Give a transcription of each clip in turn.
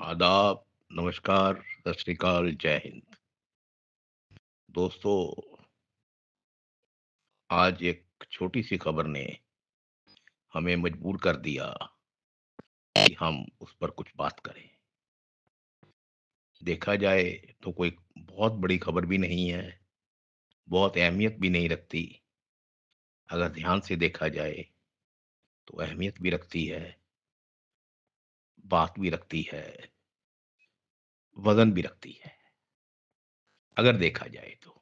आदाब, नमस्कार, सत श्री अकाल, जय हिंद। दोस्तों, आज एक छोटी-सी खबर ने हमें मजबूर कर दिया कि हम उस पर कुछ बात करें। देखा जाए तो कोई बहुत बड़ी खबर भी नहीं है, बहुत अहमियत भी नहीं रखती। अगर ध्यान से देखा जाए तो अहमियत भी रखती है, बात भी रखती है, वज़न भी रखती है, अगर देखा जाए तो।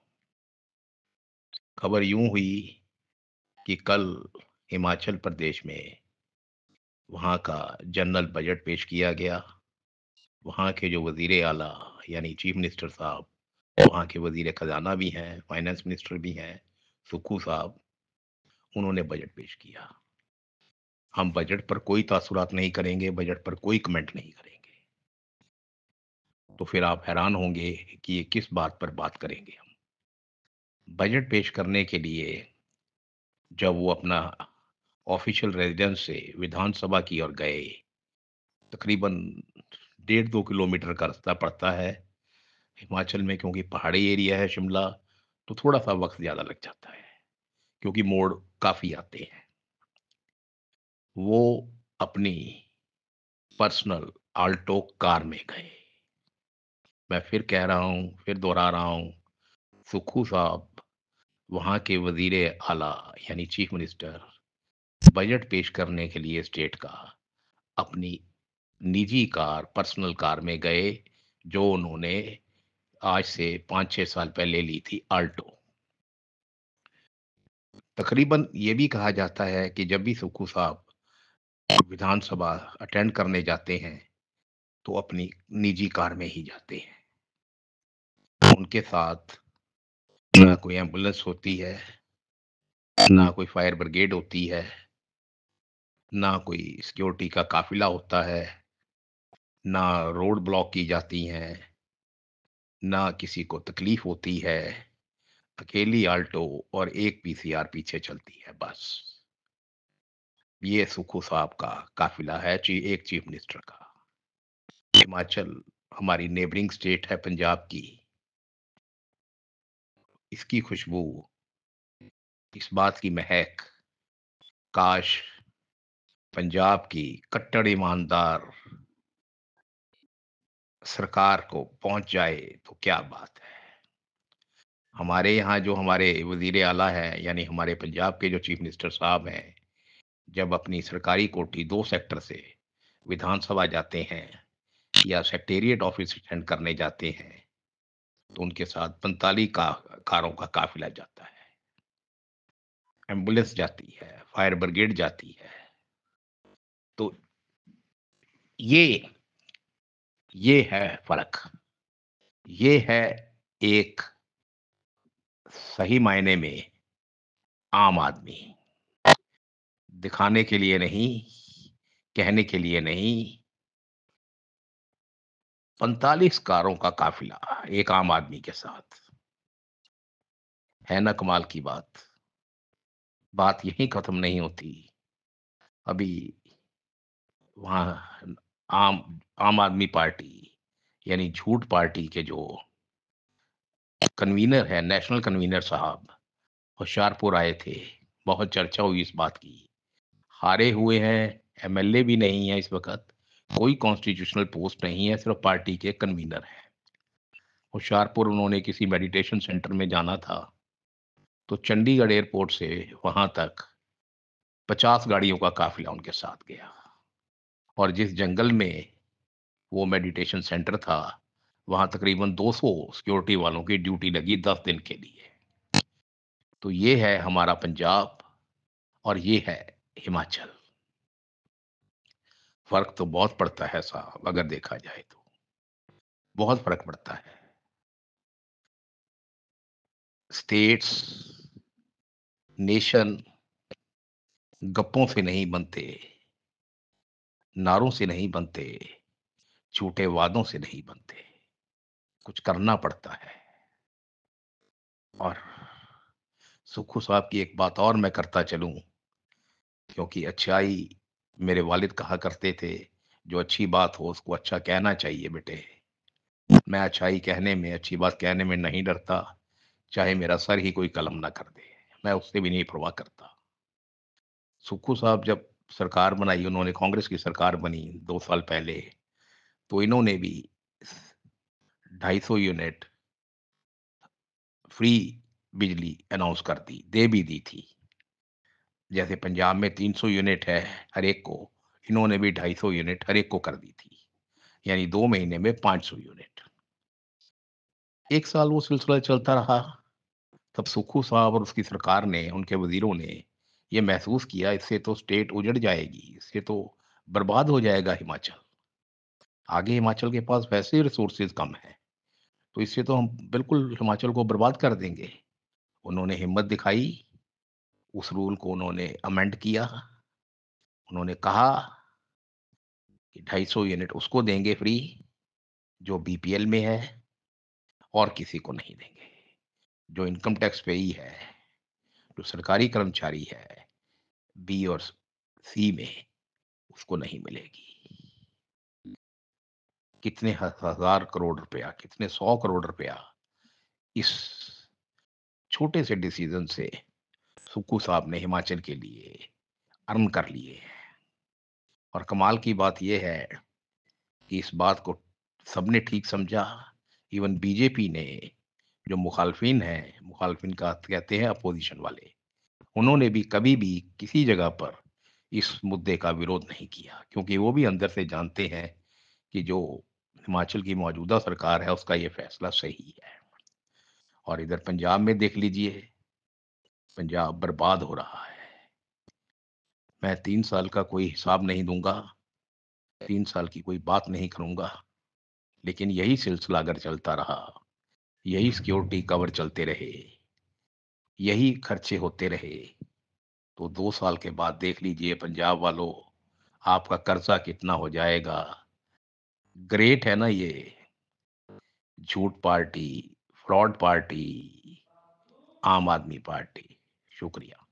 खबर यूँ हुई कि कल हिमाचल प्रदेश में वहाँ का जनरल बजट पेश किया गया। वहाँ के जो वज़ीर आला यानी चीफ मिनिस्टर साहब, वहाँ के वज़ीर खज़ाना भी हैं, फाइनेंस मिनिस्टर भी हैं, सुक्खू साहब, उन्होंने बजट पेश किया। हम बजट पर कोई तासुरात नहीं करेंगे, बजट पर कोई कमेंट नहीं करेंगे। तो फिर आप हैरान होंगे कि ये किस बात पर बात करेंगे हम। बजट पेश करने के लिए जब वो अपना ऑफ़िशियल रेज़िडेंस से विधानसभा की ओर गए, तकरीबन 1.5-2 किलोमीटर का रास्ता पड़ता है। हिमाचल में क्योंकि पहाड़ी एरिया है शिमला, तो थोड़ा-सा वक़्त ज़्यादा लग जाता है, क्योंकि मोड़ काफ़ी आते हैं। वो अपनी पर्सनल आल्टो कार में गए। मैं फिर कह रहा हूँ, फिर दोहरा रहा हूँ, सुक्खू साहब, वहाँ के वज़ीर आला यानी चीफ मिनिस्टर, बजट पेश करने के लिए स्टेट का अपनी निजी कार, पर्सनल कार में गए, जो उन्होंने आज से 5-6 साल पहले ली थी आल्टो। तकरीबन ये भी कहा जाता है कि जब भी सुक्खू साहब विधानसभा अटेंड करने जाते हैं, तो अपनी निजी कार में ही जाते हैं। उनके साथ ना कोई एम्बुलेंस होती है, ना कोई फायर ब्रिगेड होती है, ना कोई सिक्योरिटी का काफ़िला होता है, ना रोड ब्लॉक की जाती हैं, ना किसी को तकलीफ होती है। अकेली आल्टो और एक पीसीआर पीछे चलती है बस। ये सुक्खू साहब का काफ़िला है एक चीफ मिनिस्टर का। हिमाचल हमारी नेबरिंग स्टेट है पंजाब की। इसकी खुशबू, इस बात की महक, काश पंजाब की कट्टर ईमानदार सरकार को पहुँच जाए तो क्या बात है। हमारे यहाँ जो हमारे वज़ीर आला हैं, यानी हमारे पंजाब के जो चीफ मिनिस्टर साहब हैं, जब अपनी सरकारी कोठी 2 सेक्टर से विधानसभा जाते हैं या सेक्रेटेरिएट ऑफिस अटेंड करने जाते हैं, तो उनके साथ 45 कारों का काफ़िला जाता है। एम्बुलेंस जाती है, फायर ब्रिगेड जाती है। तो ये ये है फ़र्क। ये है एक सही मायने में आम आदमी। दिखाने के लिए नहीं, कहने के लिए नहीं, 45 कारों का काफ़िला एक आम आदमी के साथ। है ना कमाल की बात? बात यहीं ख़त्म नहीं होती। अभी वहाँ आम आम आदमी पार्टी यानी झूठ पार्टी के जो कन्वीनर हैं, नेशनल कन्वीनर साहब होशियारपुर आए थे। बहुत चर्चा हुई इस बात की। हारे हुए हैं, एमएलए भी नहीं है इस वक़्त, कोई कॉन्स्टिट्यूशनल पोस्ट नहीं है, सिर्फ़ पार्टी के कन्वीनर हैं। होशियारपुर उन्होंने किसी मेडिटेशन सेंटर में जाना था, तो चंडीगढ़ एयरपोर्ट से वहाँ तक 50 गाड़ियों का काफ़िला उनके साथ गया। और जिस जंगल में वो मेडिटेशन सेंटर था, वहाँ तकरीबन 200 सिक्योरिटी वालों की ड्यूटी लगी 10 दिन के लिए। तो ये है हमारा पंजाब और ये है हिमाचल। फ़र्क तो बहुत पड़ता है साहब, अगर देखा जाए तो। बहुत फ़र्क पड़ता है। स्टेट्स, नेशन गप्पों से नहीं बनते, नारों से नहीं बनते, झूठे वादों से नहीं बनते। कुछ करना पड़ता है। और सुक्खू साहब की एक बात और मैं करता चलूँ, क्योंकि अच्छाई मेरे वालिद कहा करते थे, जो अच्छी बात हो उसको अच्छा कहना चाहिए बेटे। मैं अच्छाई कहने में, अच्छी बात कहने में नहीं डरता, चाहे मेरा सर ही कोई कलम ना कर दे, मैं उससे भी नहीं परवाह करता। सुक्खू साहब जब सरकार बनाई, उन्होंने कांग्रेस की सरकार बनी 2 साल पहले, तो इन्होंने भी 250 यूनिट फ्री बिजली अनाउंस कर दी, दे भी दी थी। जैसे पंजाब में 300 यूनिट है हर एक को, इन्होंने भी 250 यूनिट हर एक को कर दी थी। यानी 2 महीने में 500 यूनिट। 1 साल वो सिलसिला चलता रहा, तब सुक्खू साहब और उसकी सरकार ने, उनके वज़ीरों ने ये महसूस किया इससे तो स्टेट उजड़ जाएगी, इससे तो बर्बाद हो जाएगा हिमाचल। आगे हिमाचल के पास वैसे ही रिसोर्सेज़ कम हैं, तो इससे तो हम बिल्कुल हिमाचल को बर्बाद कर देंगे। उन्होंने हिम्मत दिखाई, उस रूल को उन्होंने अमेंड किया। उन्होंने कहा कि 250 यूनिट उसको देंगे फ्री, जो बीपीएल में है, और किसी को नहीं देंगे। जो इनकम टैक्स पेयी है, जो सरकारी कर्मचारी है, बी और सी में, उसको नहीं मिलेगी। कितने हजार करोड़ रुपया, कितने 100 करोड़ रुपया इस छोटे से डिसीजन से सुक्खू साहब ने हिमाचल के लिए अर्न कर लिए। और कमाल की बात यह है कि इस बात को सबने ठीक समझा। इवन बीजेपी ने, जो मुखालफिन हैं, मुखालफिन का कहते हैं अपोजिशन वाले, उन्होंने भी कभी भी किसी जगह पर इस मुद्दे का विरोध नहीं किया, क्योंकि वो भी अंदर से जानते हैं कि जो हिमाचल की मौजूदा सरकार है उसका ये फैसला सही है। और इधर पंजाब में देख लीजिए, पंजाब बर्बाद हो रहा है। मैं 3 साल का कोई हिसाब नहीं दूंगा, 3 साल की कोई बात नहीं करूंगा, लेकिन यही सिलसिला अगर चलता रहा, यही सिक्योरिटी कवर चलते रहे, यही खर्चे होते रहे, तो 2 साल के बाद देख लीजिए पंजाब वालों, आपका कर्जा कितना हो जाएगा। ग्रेट है ना ये, झूठ पार्टी, फ्रॉड पार्टी, आम आदमी पार्टी। शुक्रिया।